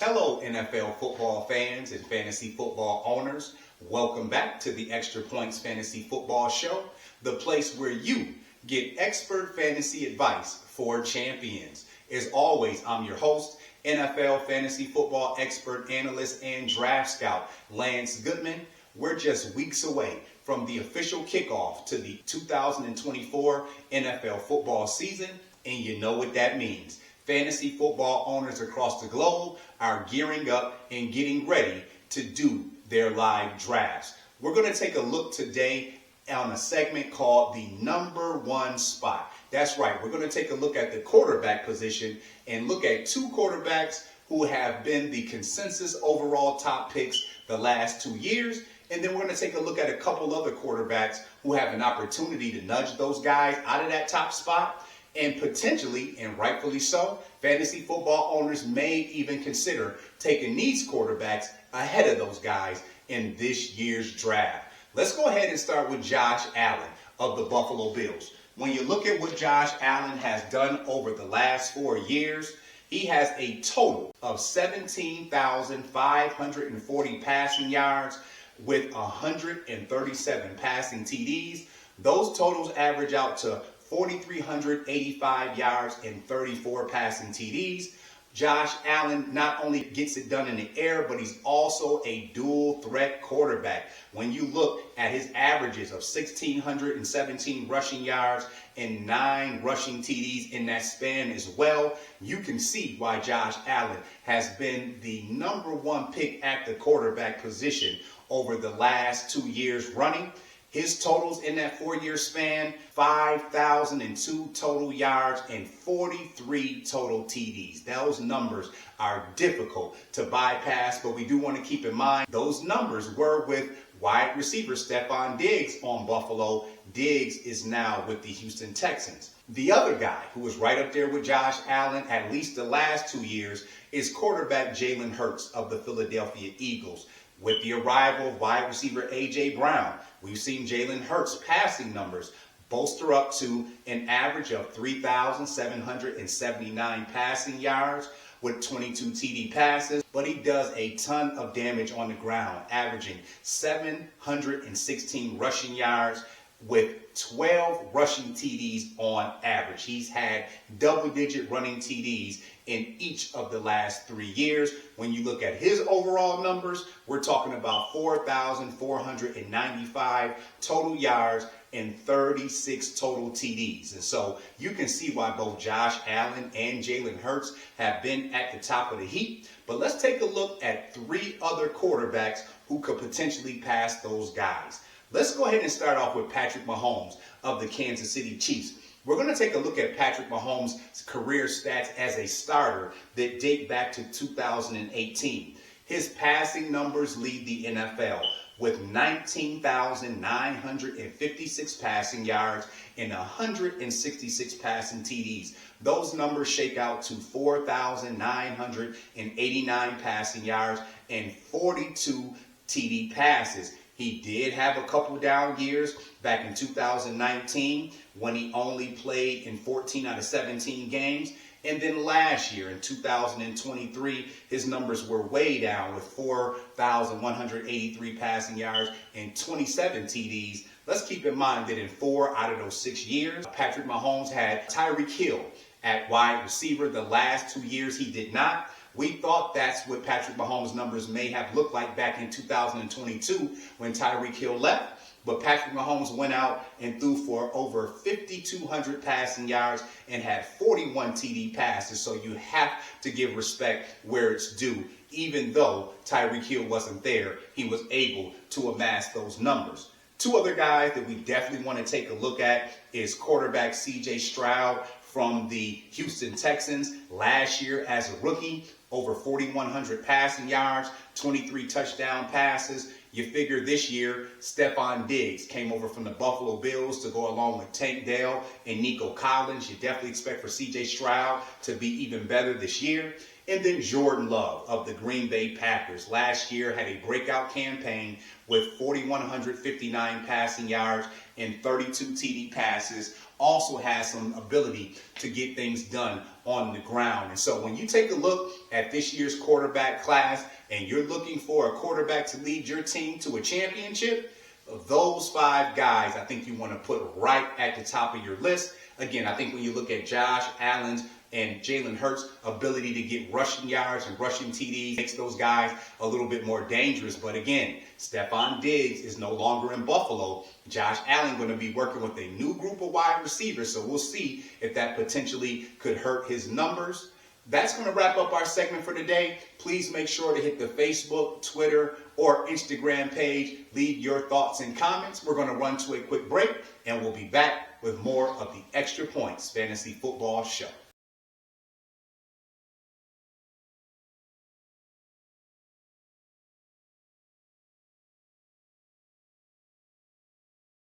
Hello, NFL football fans and fantasy football owners. Welcome back to the Extra Points Fantasy Football Show, the place where you get expert fantasy advice for champions. As always, I'm your host, NFL fantasy football expert, analyst, and draft scout, Lance Goodman. We're just weeks away from the official kickoff to the 2024 NFL football season, and you know what that means. Fantasy football owners across the globe are gearing up and getting ready to do their live drafts. We're going to take a look today on a segment called the number one spot. That's right. We're going to take a look at the quarterback position and look at two quarterbacks who have been the consensus overall top picks the last 2 years. And then we're going to take a look at a couple other quarterbacks who have an opportunity to nudge those guys out of that top spot. And potentially, and rightfully so, fantasy football owners may even consider taking these quarterbacks ahead of those guys in this year's draft. Let's go ahead and start with Josh Allen of the Buffalo Bills. When you look at what Josh Allen has done over the last 4 years, he has a total of 17,540 passing yards with 137 passing TDs. Those totals average out to 4,385 yards and 34 passing TDs. Josh Allen not only gets it done in the air, but he's also a dual threat quarterback. When you look at his averages of 1,617 rushing yards and 9 rushing TDs in that span as well, you can see why Josh Allen has been the number one pick at the quarterback position over the last 2 years running. His totals in that 4-year span, 5,002 total yards and 43 total TDs. Those numbers are difficult to bypass, but we do want to keep in mind those numbers were with wide receiver Stephon Diggs on Buffalo. Diggs is now with the Houston Texans. The other guy who is right up there with Josh Allen, at least the last 2 years, is quarterback Jalen Hurts of the Philadelphia Eagles. With the arrival of wide receiver A.J. Brown, we've seen Jalen Hurts' passing numbers bolster up to an average of 3,779 passing yards with 22 TD passes, but he does a ton of damage on the ground, averaging 716 rushing yards with 12 rushing TDs on average. He's had double-digit running TDs in each of the last 3 years. When you look at his overall numbers, we're talking about 4,495 total yards and 36 total TDs. And so you can see why both Josh Allen and Jalen Hurts have been at the top of the heap. But let's take a look at 3 other quarterbacks who could potentially pass those guys. Let's go ahead and start off with Patrick Mahomes of the Kansas City Chiefs. We're going to take a look at Patrick Mahomes' career stats as a starter that date back to 2018. His passing numbers lead the NFL with 19,956 passing yards and 166 passing TDs. Those numbers shake out to 4,989 passing yards and 42 TD passes. He did have a couple down years back in 2019 when he only played in 14 out of 17 games. And then last year in 2023, his numbers were way down with 4,183 passing yards and 27 TDs. Let's keep in mind that in 4 out of those 6 years, Patrick Mahomes had Tyreek Hill at wide receiver. The last 2 years, he did not. We thought that's what Patrick Mahomes' numbers may have looked like back in 2022 when Tyreek Hill left. But Patrick Mahomes went out and threw for over 5,200 passing yards and had 41 TD passes. So you have to give respect where it's due. Even though Tyreek Hill wasn't there, he was able to amass those numbers. 2 other guys that we definitely want to take a look at is quarterback C.J. Stroud from the Houston Texans. Last year as a rookie, over 4,100 passing yards, 23 touchdown passes. You figure this year, Stephon Diggs came over from the Buffalo Bills to go along with Tank Dell and Nico Collins. You definitely expect for C.J. Stroud to be even better this year. And then Jordan Love of the Green Bay Packers. Last year had a breakout campaign with 4,159 passing yards and 32 TD passes also has some ability to get things done on the ground. And so when you take a look at this year's quarterback class and you're looking for a quarterback to lead your team to a championship, those 5 guys I think you want to put right at the top of your list. Again, I think when you look at Josh Allen's and Jalen Hurts' ability to get rushing yards and rushing TDs makes those guys a little bit more dangerous. But again, Stephon Diggs is no longer in Buffalo. Josh Allen going to be working with a new group of wide receivers, so we'll see if that potentially could hurt his numbers. That's going to wrap up our segment for today. Please make sure to hit the Facebook, Twitter, or Instagram page. Leave your thoughts and comments. We're going to run to a quick break, and we'll be back with more of the Extra Points Fantasy Football Show.